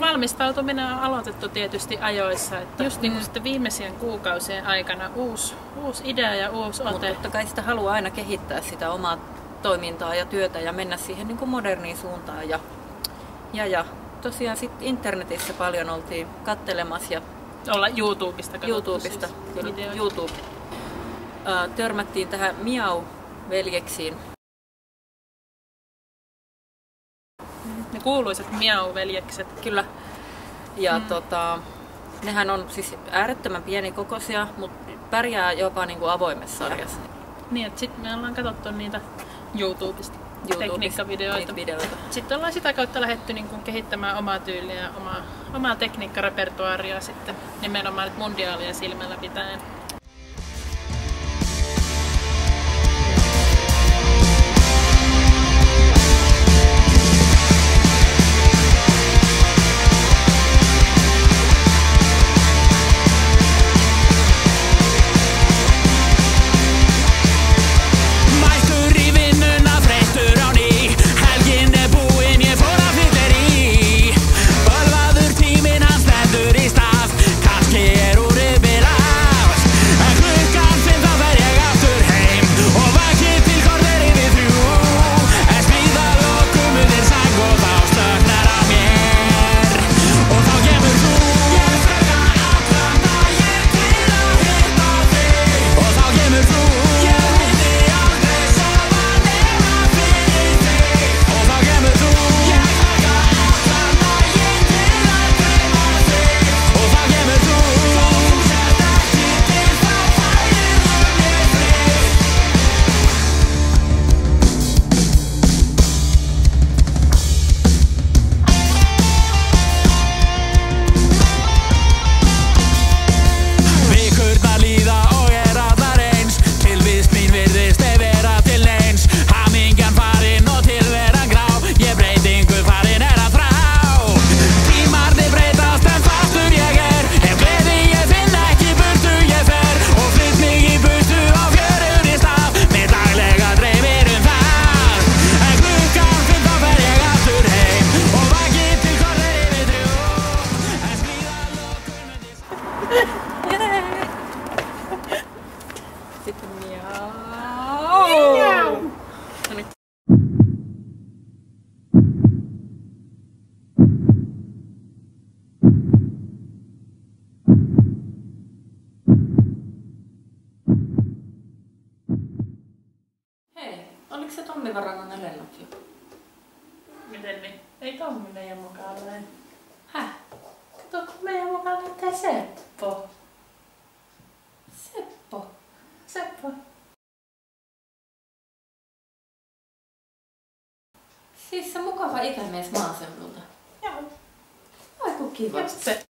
valmistautuminen on aloitettu tietysti ajoissa. Että just niin kuin sitten viimeisien kuukausien aikana uusi idea ja uusi ote. Mutta totta kai sitä haluaa aina kehittää sitä omaa toimintaa ja työtä ja mennä siihen niin kuin moderniin suuntaan. Ja tosiaan sitten internetissä paljon oltiin kattelemassa ja olla YouTubesta siis YouTube. Törmättiin tähän Miau-veljeksiin. Ne kuuluisat Miau-veljekset. Kyllä. Ja nehän on siis äärettömän pienikokoisia, mutta pärjää jopa niin kuin avoimessa sarjassa. Niin, että sitten me ollaan katsottu niitä YouTubesta. Tekniikkavideoita. Sitten ollaan sitä kautta lähdetty niin kuin kehittämään omaa tyyliä ja omaa tekniikkarepertuaaria sitten nimenomaan nyt mundiaalia silmällä pitäen. Sitten miau. Hei, oliko se Tommi Varannainen lennot jo? Miten niin? Ei Tommi meidän mukaan ole. Häh? Kato, kun meidän mukaan lähtee Seppo. Seppo. Siis se mukava ikämies maaseudulta. Joo. Ai kun kiva. Just se.